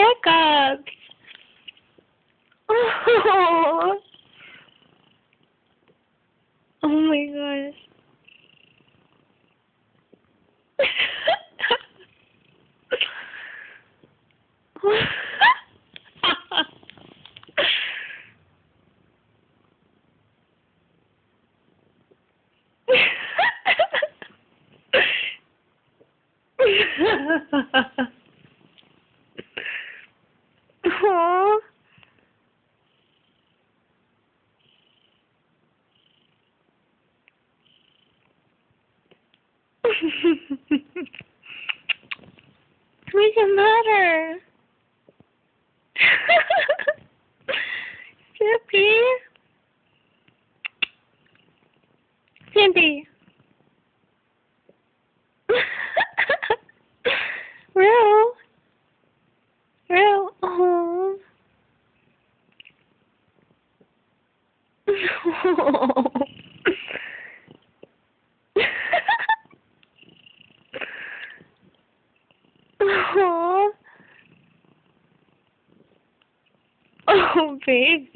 hiccups. Oh, oh my gosh. Aw. What's the matter? Zippy? Cindy? Real? Real? Oh. Oh. Oh, baby.